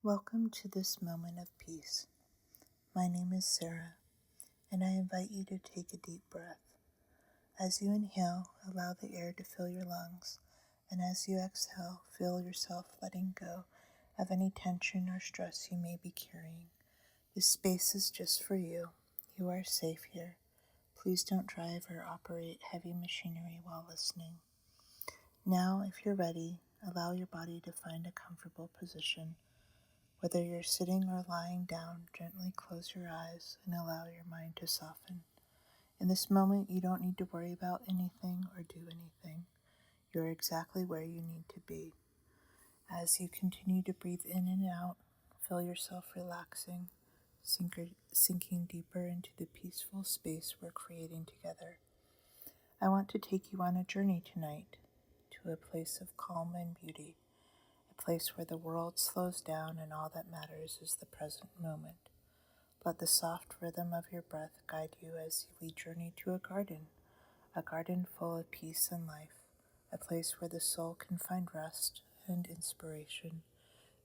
Welcome to this moment of peace. My name is Sarah, and I invite you to take a deep breath. As you inhale, allow the air to fill your lungs, and as you exhale, feel yourself letting go of any tension or stress you may be carrying. This space is just for you. You are safe here. Please don't drive or operate heavy machinery while listening. Now, if you're ready, allow your body to find a comfortable position. Whether you're sitting or lying down, gently close your eyes and allow your mind to soften. In this moment, you don't need to worry about anything or do anything. You're exactly where you need to be. As you continue to breathe in and out, feel yourself relaxing, sinking deeper into the peaceful space we're creating together. I want to take you on a journey tonight to a place of calm and beauty. A place where the world slows down and all that matters is the present moment. Let the soft rhythm of your breath guide you as we journey to a garden full of peace and life, a place where the soul can find rest and inspiration.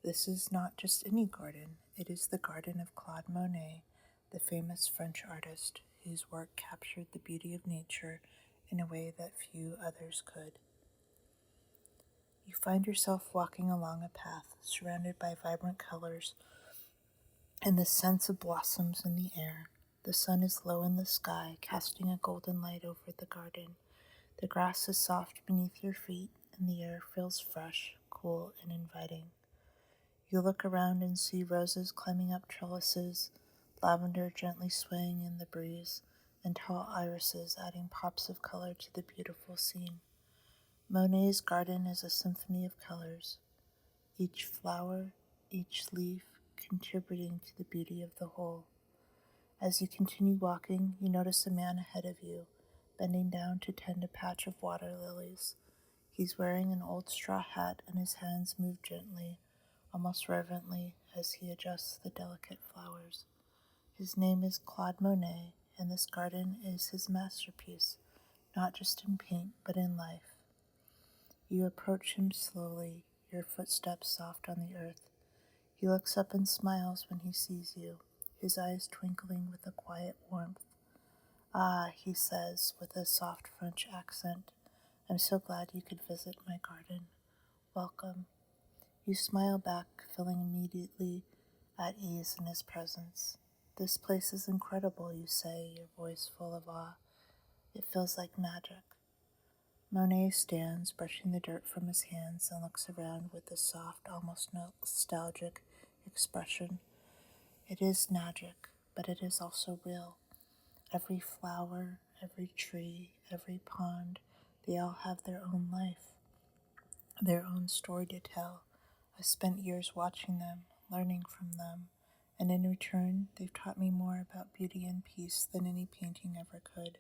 This is not just any garden, it is the garden of Claude Monet, the famous French artist whose work captured the beauty of nature in a way that few others could. You find yourself walking along a path surrounded by vibrant colors and the scents of blossoms in the air. The sun is low in the sky, casting a golden light over the garden. The grass is soft beneath your feet, and the air feels fresh, cool, and inviting. You look around and see roses climbing up trellises, lavender gently swaying in the breeze, and tall irises adding pops of color to the beautiful scene. Monet's garden is a symphony of colors, each flower, each leaf contributing to the beauty of the whole. As you continue walking, you notice a man ahead of you, bending down to tend a patch of water lilies. He's wearing an old straw hat, and his hands move gently, almost reverently, as he adjusts the delicate flowers. His name is Claude Monet, and this garden is his masterpiece, not just in paint, but in life. You approach him slowly, your footsteps soft on the earth. He looks up and smiles when he sees you, his eyes twinkling with a quiet warmth. "Ah," he says with a soft French accent, "I'm so glad you could visit my garden. Welcome." You smile back, feeling immediately at ease in his presence. "This place is incredible," you say, your voice full of awe. "It feels like magic." Monet stands, brushing the dirt from his hands, and looks around with a soft, almost nostalgic expression. It is magic, but it is also real. Every flower, every tree, every pond, they all have their own life, their own story to tell. I spent years watching them, learning from them, and in return, they've taught me more about beauty and peace than any painting ever could.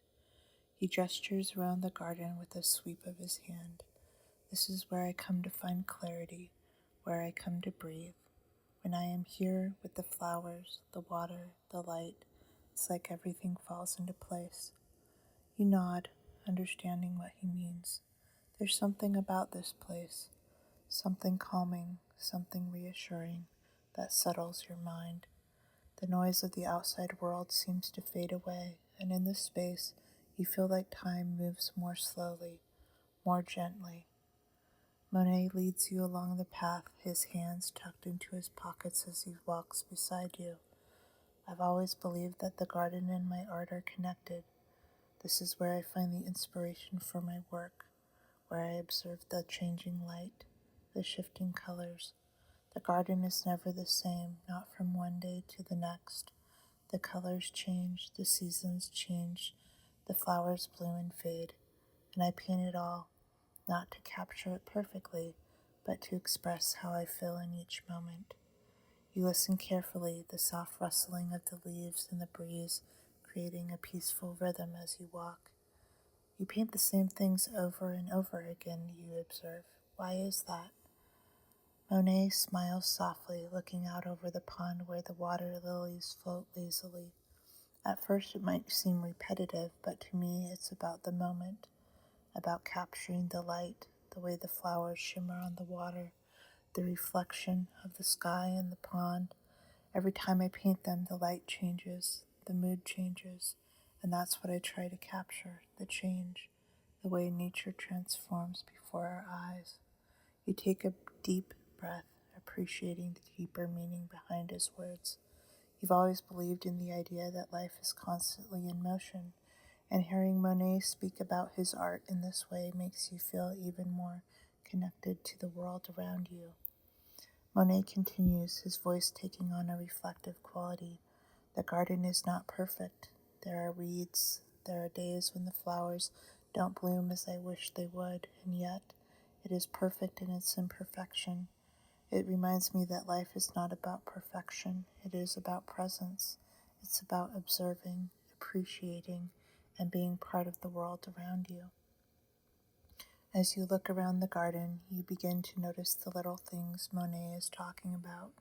He gestures around the garden with a sweep of his hand. "This is where I come to find clarity, where I come to breathe. When I am here with the flowers, the water, the light, it's like everything falls into place." You nod, understanding what he means. There's something about this place, something calming, something reassuring, that settles your mind. The noise of the outside world seems to fade away, and in this space, you feel like time moves more slowly, more gently. Monet leads you along the path, his hands tucked into his pockets as he walks beside you. I've always believed that the garden and my art are connected. This is where I find the inspiration for my work, where I observe the changing light, the shifting colors. The garden is never the same, not from one day to the next. The colors change, the seasons change, the flowers bloom and fade, and I paint it all, not to capture it perfectly, but to express how I feel in each moment. You listen carefully, the soft rustling of the leaves in the breeze, creating a peaceful rhythm as you walk. You paint the same things over and over again, you observe. Why is that? Monet smiles softly, looking out over the pond where the water lilies float lazily. At first it might seem repetitive, but to me it's about the moment, about capturing the light, the way the flowers shimmer on the water, the reflection of the sky and the pond. Every time I paint them, the light changes, the mood changes, and that's what I try to capture, the change, the way nature transforms before our eyes. You take a deep breath, appreciating the deeper meaning behind his words. You've always believed in the idea that life is constantly in motion, and hearing Monet speak about his art in this way makes you feel even more connected to the world around you. Monet continues, his voice taking on a reflective quality. The garden is not perfect. There are weeds. There are days when the flowers don't bloom as I wish they would, and yet it is perfect in its imperfection. It reminds me that life is not about perfection. It is about presence. It's about observing, appreciating, and being part of the world around you. As you look around the garden, you begin to notice the little things Monet is talking about.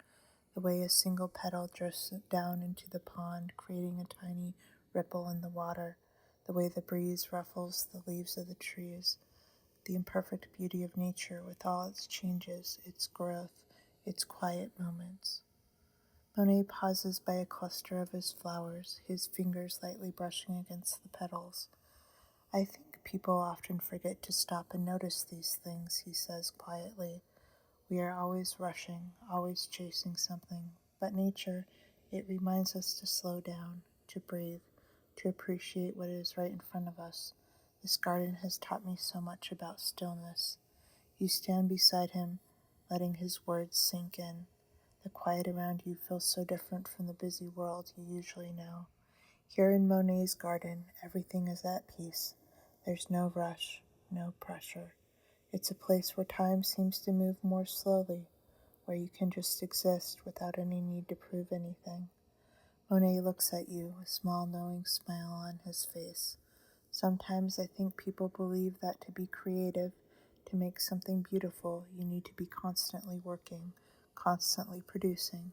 The way a single petal drifts down into the pond, creating a tiny ripple in the water. The way the breeze ruffles the leaves of the trees. The imperfect beauty of nature with all its changes, its growth, its quiet moments. Monet pauses by a cluster of his flowers, his fingers lightly brushing against the petals. I think people often forget to stop and notice these things, he says quietly. We are always rushing, always chasing something, but nature, it reminds us to slow down, to breathe, to appreciate what is right in front of us. This garden has taught me so much about stillness. You stand beside him, letting his words sink in. The quiet around you feels so different from the busy world you usually know. Here in Monet's garden, everything is at peace. There's no rush, no pressure. It's a place where time seems to move more slowly, where you can just exist without any need to prove anything. Monet looks at you, a small knowing smile on his face. Sometimes I think people believe that to be creative, to make something beautiful, you need to be constantly working, constantly producing.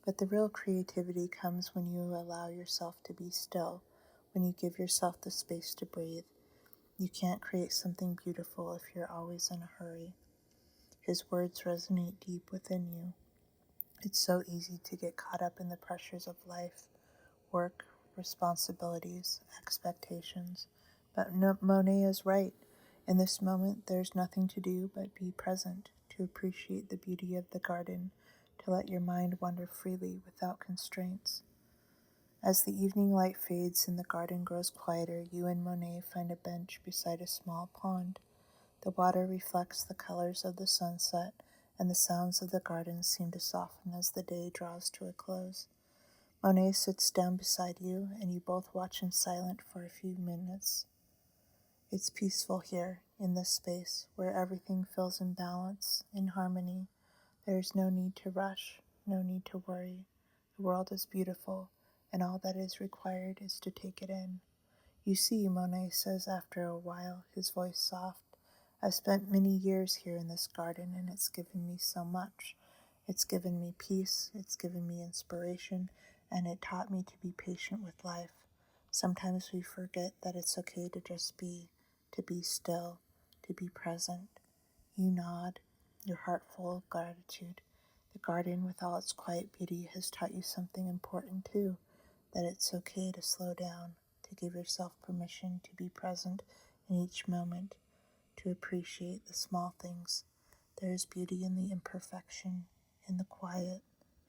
But the real creativity comes when you allow yourself to be still, when you give yourself the space to breathe. You can't create something beautiful if you're always in a hurry. His words resonate deep within you. It's so easy to get caught up in the pressures of life, work, responsibilities, expectations. But Monet is right. In this moment, there's nothing to do but be present, to appreciate the beauty of the garden, to let your mind wander freely without constraints. As the evening light fades and the garden grows quieter, you and Monet find a bench beside a small pond. The water reflects the colors of the sunset, and the sounds of the garden seem to soften as the day draws to a close. Monet sits down beside you, and you both watch in silence for a few minutes. It's peaceful here, in this space, where everything feels in balance, in harmony. There is no need to rush, no need to worry. The world is beautiful, and all that is required is to take it in. You see, Monet says after a while, his voice soft, I've spent many years here in this garden, and it's given me so much. It's given me peace, it's given me inspiration, and it taught me to be patient with life. Sometimes we forget that it's okay to just be, to be still, to be present. You nod, your heart full of gratitude. The garden, with all its quiet beauty, has taught you something important too, that it's okay to slow down, to give yourself permission to be present in each moment, to appreciate the small things. There is beauty in the imperfection, in the quiet,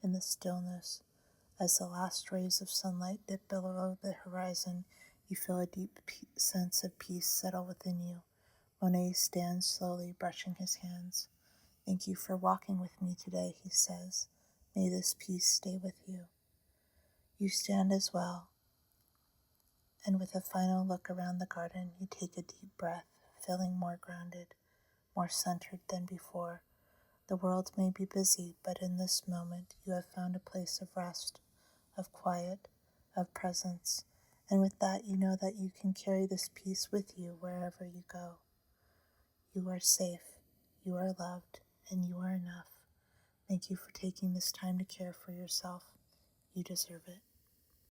in the stillness. As the last rays of sunlight dip below the horizon, you feel a deep sense of peace settle within you. Monet stands slowly, brushing his hands. Thank you for walking with me today, he says. May this peace stay with you. You stand as well, and with a final look around the garden, you take a deep breath, feeling more grounded, more centered than before. The world may be busy, but in this moment you have found a place of rest, of quiet, of presence, and with that you know that you can carry this peace with you wherever you go. You are safe, you are loved, and you are enough. Thank you for taking this time to care for yourself. You deserve it.